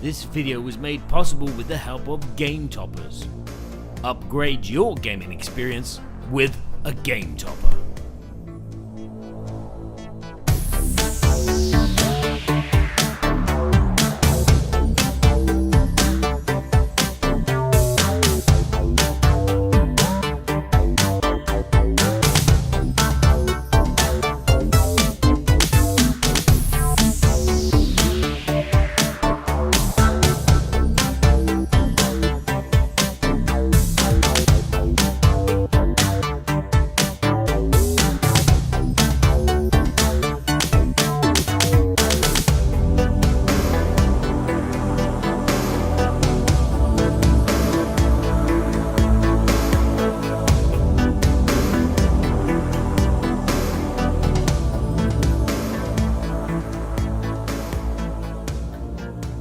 This video was made possible with the help of Game Toppers. Upgrade your gaming experience with a Game Topper.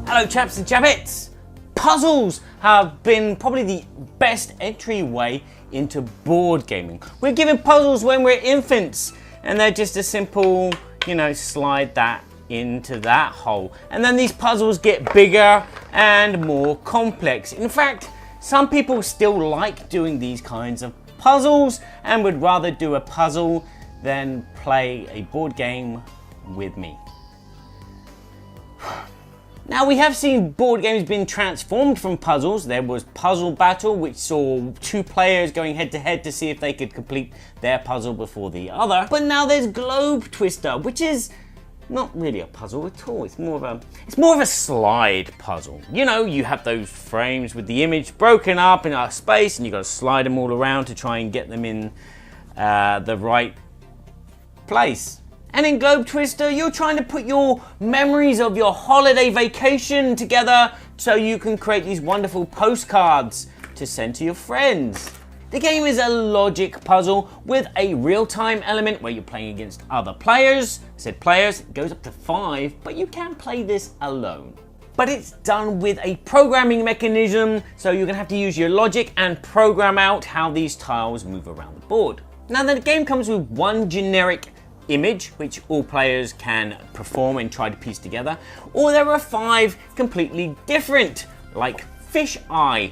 Hello chaps and chapettes! Puzzles have been probably the best entryway into board gaming. We're given puzzles when we're infants and they're just a simple, slide that into that hole. And then these puzzles get bigger and more complex. In fact, some people still like doing these kinds of puzzles and would rather do a puzzle than play a board game with me. Now, we have seen board games being transformed from puzzles. There was Puzzle Battle, which saw two players going head to head to see if they could complete their puzzle before the other. But now there's Globe Twister, which is not really a puzzle at all. It's more of a slide puzzle. You have those frames with the image broken up in a space and you've got to slide them all around to try and get them in the right place. And in Globe Twister, you're trying to put your memories of your holiday vacation together so you can create these wonderful postcards to send to your friends. The game is a logic puzzle with a real-time element where you're playing against other players. I said players, it goes up to 5, but you can play this alone. But it's done with a programming mechanism, so you're gonna have to use your logic and program out how these tiles move around the board. Now, the game comes with one generic image which all players can perform and try to piece together, or there are 5 completely different, like fish eye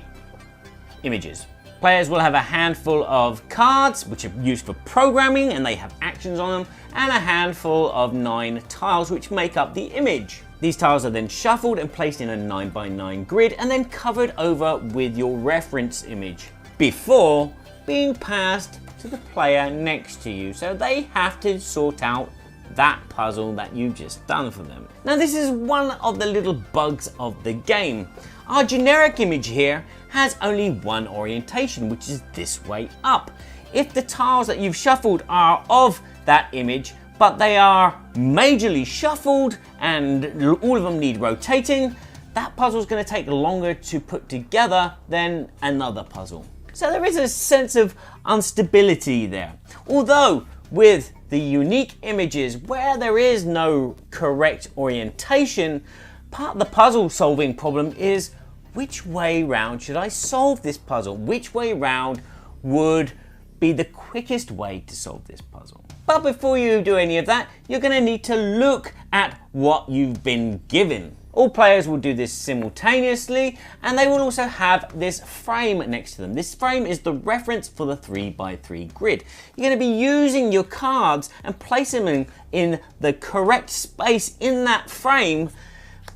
images. Players will have a handful of cards which are used for programming and they have actions on them, and a handful of 9 tiles which make up the image. These tiles are then shuffled and placed in a 9x9 grid and then covered over with your reference image before being passed to the player next to you, so they have to sort out that puzzle that you've just done for them. Now, this is one of the little bugs of the game. Our generic image here has only one orientation, which is this way up. If the tiles that you've shuffled are of that image, but they are majorly shuffled and all of them need rotating, that puzzle is going to take longer to put together than another puzzle. So there is a sense of instability there. Although with the unique images where there is no correct orientation, part of the puzzle solving problem is which way round should I solve this puzzle? Which way round would be the quickest way to solve this puzzle? But before you do any of that, you're going to need to look at what you've been given. All players will do this simultaneously, and they will also have this frame next to them. This frame is the reference for the 3x3 grid. You're going to be using your cards and placing them in the correct space in that frame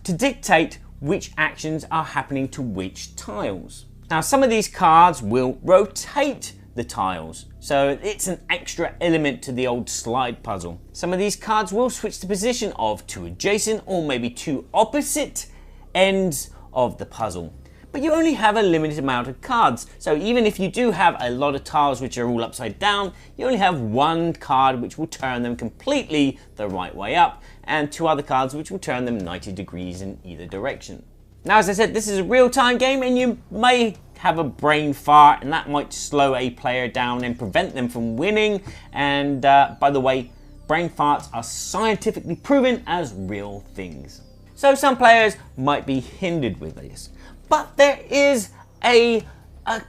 to dictate which actions are happening to which tiles. Now, some of these cards will rotate the tiles, so it's an extra element to the old slide puzzle. Some of these cards will switch the position of 2 adjacent or maybe 2 opposite ends of the puzzle. But you only have a limited amount of cards, so even if you do have a lot of tiles which are all upside down, you only have 1 card which will turn them completely the right way up, and 2 other cards which will turn them 90 degrees in either direction. Now, as I said, this is a real-time game and you may have a brain fart and that might slow a player down and prevent them from winning. And by the way, brain farts are scientifically proven as real things. So some players might be hindered with this. But there is a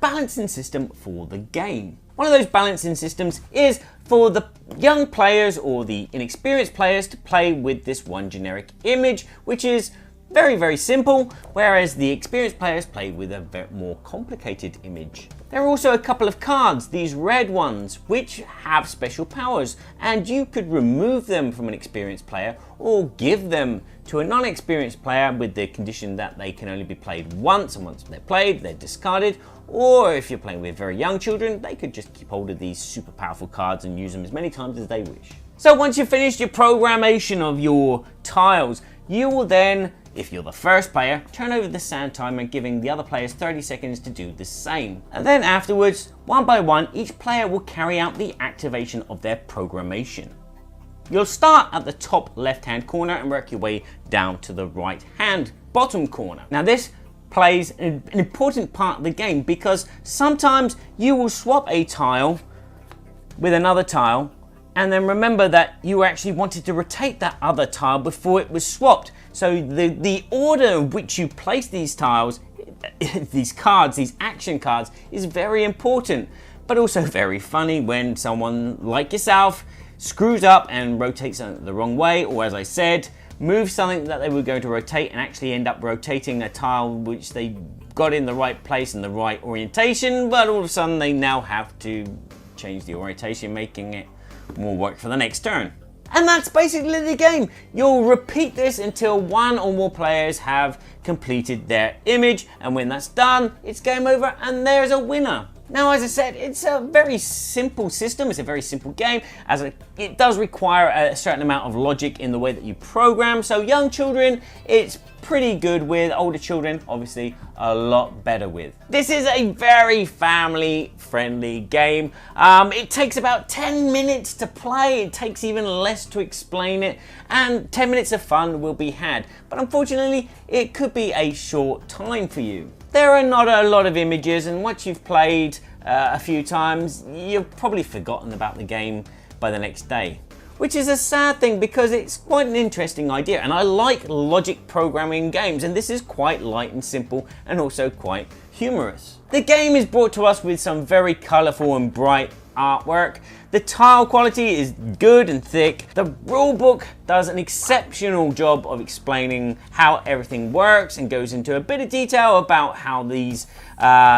balancing system for the game. One of those balancing systems is for the young players or the inexperienced players to play with this one generic image, which is Very, very simple, whereas the experienced players play with a bit more complicated image. There are also a couple of cards, these red ones, which have special powers, and you could remove them from an experienced player or give them to a non-experienced player with the condition that they can only be played once, and once they're played, they're discarded. Or if you're playing with very young children, they could just keep hold of these super powerful cards and use them as many times as they wish. So once you've finished your programmation of your tiles, you will then, if you're the first player, turn over the sand timer, giving the other players 30 seconds to do the same. And then afterwards, one by one, each player will carry out the activation of their programmation. You'll start at the top left-hand corner and work your way down to the right-hand bottom corner. Now this plays an important part of the game because sometimes you will swap a tile with another tile, and then remember that you actually wanted to rotate that other tile before it was swapped. So the order in which you place these tiles, these cards, these action cards, is very important, but also very funny when someone like yourself screws up and rotates something the wrong way, or as I said, move something that they were going to rotate and actually end up rotating a tile which they got in the right place and the right orientation, but all of a sudden they now have to change the orientation, making it more work for the next turn. And that's basically the game. You'll repeat this until one or more players have completed their image, and when that's done, it's game over and there's a winner. Now, as I said, it's a very simple system, it's a very simple game, it does require a certain amount of logic in the way that you program, so young children, it's pretty good with, older children, obviously, a lot better with. This is a very family-friendly game. It takes about 10 minutes to play, it takes even less to explain it, and 10 minutes of fun will be had. But unfortunately, it could be a short time for you. There are not a lot of images, and once you've played a few times, you've probably forgotten about the game by the next day. Which is a sad thing because it's quite an interesting idea, and I like logic programming games, and this is quite light and simple and also quite humorous. The game is brought to us with some very colourful and bright artwork. The tile quality is good and thick. The rulebook does an exceptional job of explaining how everything works and goes into a bit of detail about how these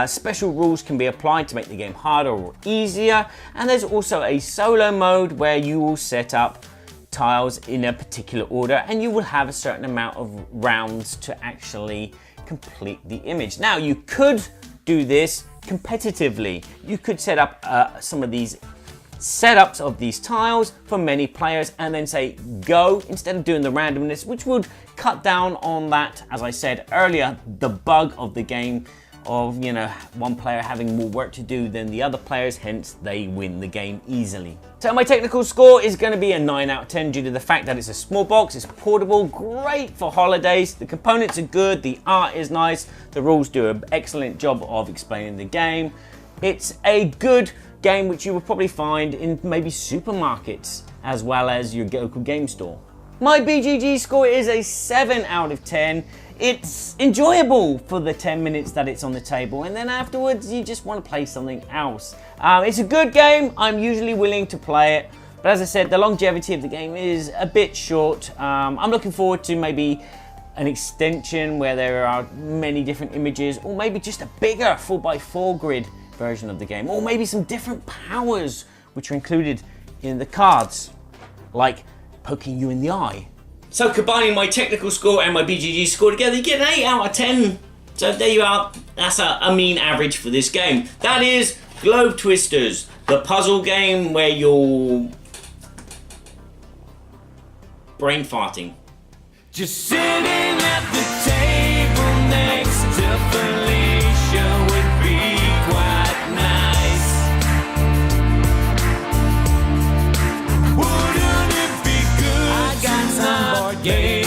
special rules can be applied to make the game harder or easier. And there's also a solo mode where you will set up tiles in a particular order and you will have a certain amount of rounds to actually complete the image. Now, you could do this competitively. You could set up some of these setups of these tiles for many players and then say go instead of doing the randomness, which would cut down on that, as I said earlier, the bug of the game of, you know, one player having more work to do than the other players, hence they win the game easily. So my technical score is going to be a 9 out of 10 due to the fact that it's a small box, it's portable, great for holidays, the components are good, the art is nice, the rules do an excellent job of explaining the game. It's a good game which you will probably find in maybe supermarkets as well as your local game store. My BGG score is a 7 out of 10. It's enjoyable for the 10 minutes that it's on the table, and then afterwards you just want to play something else. It's a good game. I'm usually willing to play it, but as I said, the longevity of the game is a bit short. I'm looking forward to maybe an extension where there are many different images, or maybe just a bigger 4x4 grid version of the game, or maybe some different powers which are included in the cards, like poking you in the eye. So combining my technical score and my BGG score together, you get an 8 out of 10. So there you are. That's a mean average for this game. That is Globe Twisters, the puzzle game where you're brain farting. Just sitting at the table next to Felicia would be quite nice. Wouldn't it be good? I got some board games.